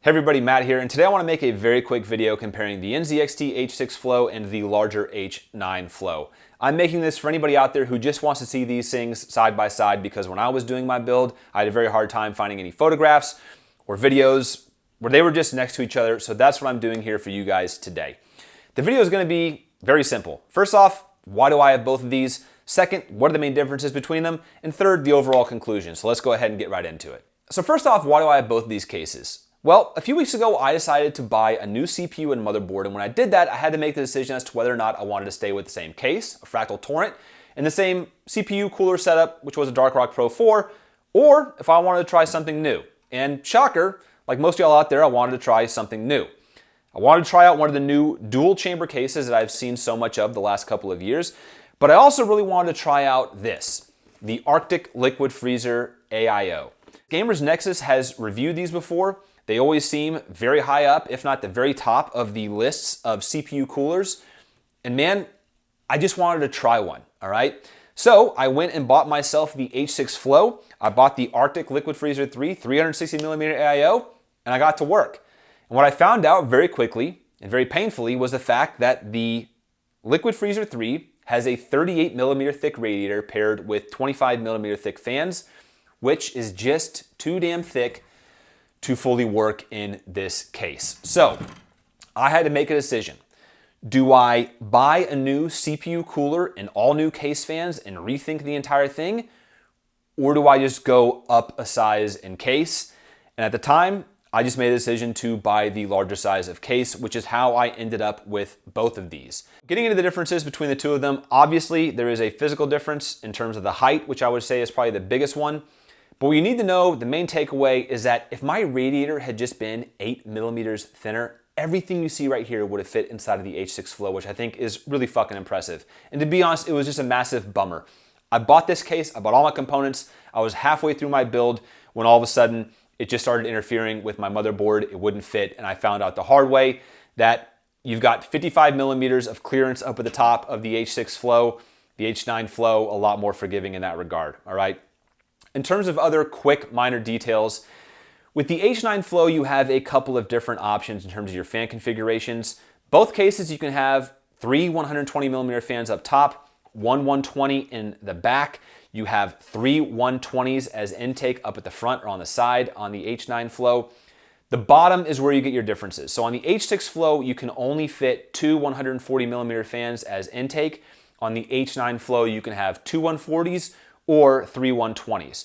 Hey everybody, Matt here, and today I want to make a very quick video comparing the NZXT H6 Flow and the larger H9 Flow. I'm making this for anybody out there who just wants to see these things side by side because when I was doing my build, I had a very hard time finding any photographs or videos where they were just next to each other, so that's what I'm doing here for you guys today. The video is going to be very simple. First off, why do I have both of these? Second, what are the main differences between them? And third, the overall conclusion. So let's go ahead and get right into it. So first off, why do I have both of these cases? Well, a few weeks ago, I decided to buy a new CPU and motherboard, and when I did that, I had to make the decision as to whether or not I wanted to stay with the same case, a Fractal Torrent, and the same CPU cooler setup, which was a Dark Pro 4, or if I wanted to try something new. And shocker, like most of y'all out there, I wanted to try something new. I wanted to try out one of the new dual chamber cases that I've seen so much of the last couple of years, but I also really wanted to try out this, the Arctic Liquid Freezer AIO. Gamers Nexus has reviewed these before. They always seem very high up, if not the very top of the lists of CPU coolers. And man, I just wanted to try one, all right? So I went and bought myself the H6 Flow. I bought the Arctic Liquid Freezer 3 360mm AIO, and I got to work. And what I found out very quickly and very painfully was the fact that the Liquid Freezer 3 has a 38mm thick radiator paired with 25mm thick fans, which is just too damn thick to fully work in this case. So I had to make a decision. Do I buy a new CPU cooler and all new case fans and rethink the entire thing? Or do I just go up a size in case? And at the time, I just made a decision to buy the larger size of case, which is how I ended up with both of these. Getting into the differences between the two of them, obviously there is a physical difference in terms of the height, which I would say is probably the biggest one. But what you need to know, the main takeaway, is that if my radiator had just been 8mm thinner, everything you see right here would have fit inside of the H6 Flow, which I think is really fucking impressive. And to be honest, it was just a massive bummer. I bought this case, I bought all my components, I was halfway through my build when all of a sudden it just started interfering with my motherboard, it wouldn't fit, and I found out the hard way that you've got 55mm of clearance up at the top of the H6 Flow, the H9 Flow, a lot more forgiving in that regard, all right? In terms of other quick minor details, with the H9 Flow, you have a couple of different options in terms of your fan configurations. Both cases, you can have 3 120mm fans up top, one 120 in the back. You have 3 120s as intake up at the front or on the side on the H9 Flow. The bottom is where you get your differences. So on the H6 Flow, you can only fit 2 140mm fans as intake. On the H9 Flow, you can have 2 140s or 3 120s.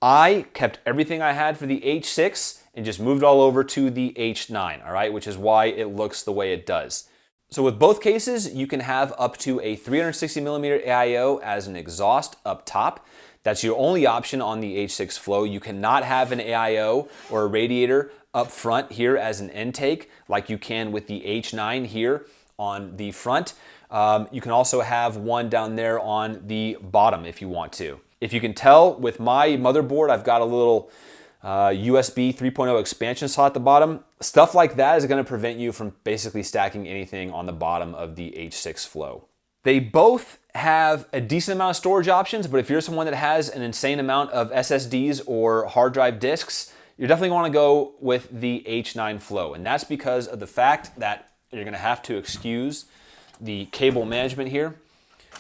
I kept everything I had for the H6 and just moved all over to the H9, all right, which is why it looks the way it does. So with both cases, you can have up to a 360mm AIO as an exhaust up top. That's your only option on the H6 Flow. You cannot have an AIO or a radiator up front here as an intake like you can with the H9 here on the front. You can also have one down there on the bottom if you want to. If you can tell, with my motherboard, I've got a little USB 3.0 expansion slot at the bottom. Stuff like that is going to prevent you from basically stacking anything on the bottom of the H6 Flow. They both have a decent amount of storage options, but if you're someone that has an insane amount of SSDs or hard drive disks, you definitely want to go with the H9 Flow. And that's because of the fact that you're going to have to excuse the cable management here.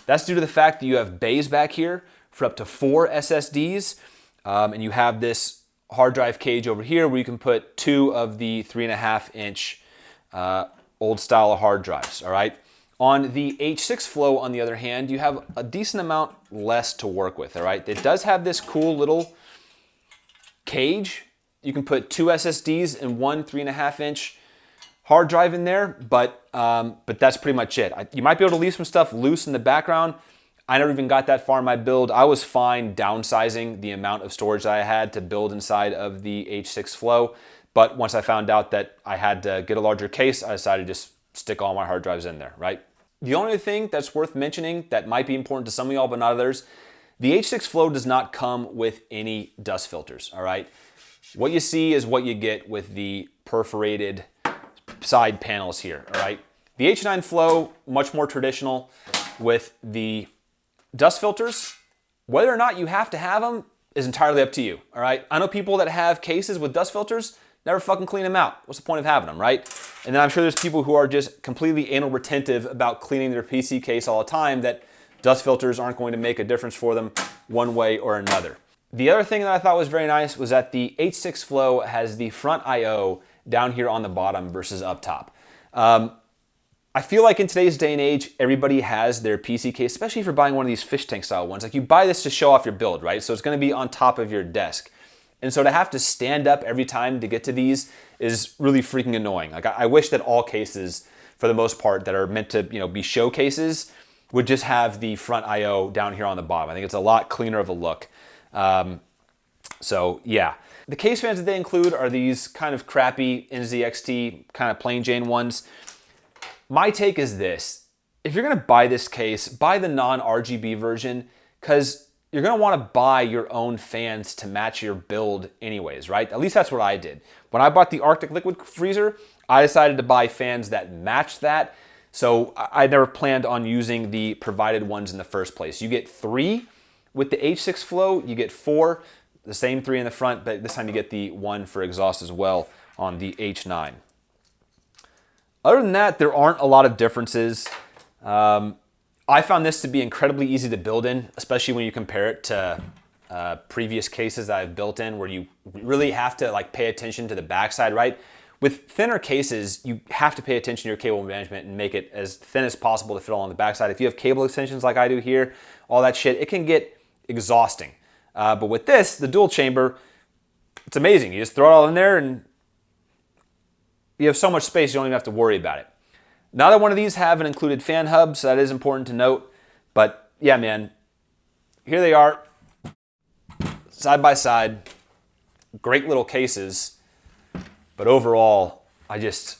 That's due to the fact that you have bays back here for up to 4 SSDs, and you have this hard drive cage over here where you can put 2 of the 3.5-inch old style of hard drives, all right? On the H6 Flow, on the other hand, you have a decent amount less to work with, all right? It does have this cool little cage. You can put 2 SSDs and 1 3.5-inch hard drive in there, but that's pretty much it. You might be able to leave some stuff loose in the background. I never even got that far in my build. I was fine downsizing the amount of storage that I had to build inside of the H6 Flow, but once I found out that I had to get a larger case, I decided to just stick all my hard drives in there, right? The only thing that's worth mentioning that might be important to some of y'all but not others, the H6 Flow does not come with any dust filters, all right? What you see is what you get with the perforated side panels here, all right? The H9 Flow, much more traditional with the dust filters. Whether or not you have to have them is entirely up to you, all right? I know people that have cases with dust filters. never fucking clean them out. What's the point of having them, right? And then I'm sure there's people who are just completely anal retentive about cleaning their PC case all the time, that dust filters aren't going to make a difference for them one way or another. The other thing that I thought was very nice was that the H6 Flow has the front I/O down here on the bottom versus up top. I feel like in today's day and age, everybody has their PC case, especially if you're buying one of these fish tank style ones. Like, you buy this to show off your build, right? So it's going to be on top of your desk. And so to have to stand up every time to get to these is really freaking annoying. Like, I wish that all cases, for the most part, that are meant to, you know, be showcases would just have the front I/O down here on the bottom. I think it's a lot cleaner of a look. So yeah. The case fans that they include are these kind of crappy NZXT kind of plain Jane ones. My take is this: if you're gonna buy this case, buy the non-RGB version, because you're gonna wanna buy your own fans to match your build anyways, right? At least that's what I did. When I bought the Arctic liquid freezer, I decided to buy fans that matched that. So I never planned on using the provided ones in the first place. You get 3 with the H6 Flow, you get 4, the same 3 in the front, but this time you get the 1 for exhaust as well on the H9. Other than that, there aren't a lot of differences. I found this to be incredibly easy to build in, especially when you compare it to previous cases that I've built in, where you really have to like pay attention to the backside, right? With thinner cases, you have to pay attention to your cable management and make it as thin as possible to fit all on the backside. If you have cable extensions like I do here, all that shit, it can get exhausting. But with this, the dual chamber, it's amazing. You just throw it all in there and you have so much space, you don't even have to worry about it. Neither one of these have an included fan hub, so that is important to note. But yeah, man, here they are, side by side. Great little cases. But overall, I just,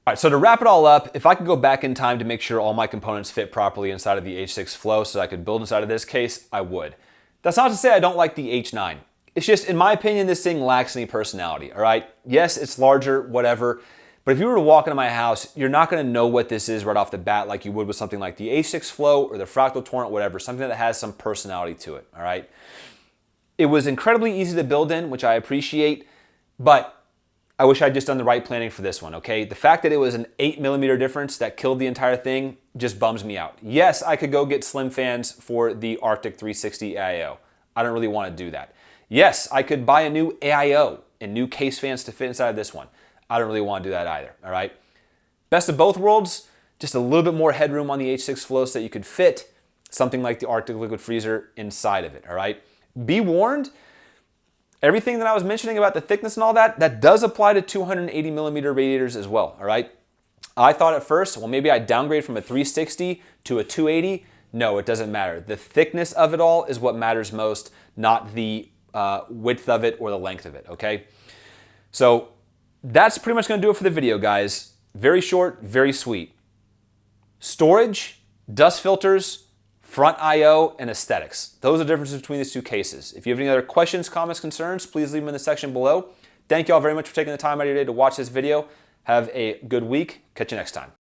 All right, so to wrap it all up, if I could go back in time to make sure all my components fit properly inside of the H6 Flow so I could build inside of this case, I would. That's not to say I don't like the H9. It's just, in my opinion, this thing lacks any personality, all right? Yes, it's larger, whatever, but if you were to walk into my house, you're not gonna know what this is right off the bat like you would with something like the H6 Flow or the Fractal Torrent, whatever, something that has some personality to it, all right? It was incredibly easy to build in, which I appreciate, but I wish I'd just done the right planning for this one, okay? The fact that it was an 8mm difference that killed the entire thing just bums me out. Yes, I could go get slim fans for the Arctic 360 AIO. I don't really want to do that. Yes, I could buy a new AIO and new case fans to fit inside of this one. I don't really want to do that either, all right? Best of both worlds, just a little bit more headroom on the H6 Flow so that you could fit something like the Arctic liquid freezer inside of it, all right? Be warned, everything that I was mentioning about the thickness and all that, that does apply to 280mm radiators as well, all right? I thought at first, well, maybe I'd downgrade from a 360 to a 280. No, it doesn't matter. The thickness of it all is what matters most, not the width of it or the length of it, okay? So that's pretty much gonna do it for the video, guys. Very short, very sweet. Storage, dust filters, front I/O, and aesthetics. Those are the differences between these two cases. If you have any other questions, comments, concerns, please leave them in the section below. Thank you all very much for taking the time out of your day to watch this video. Have a good week. Catch you next time.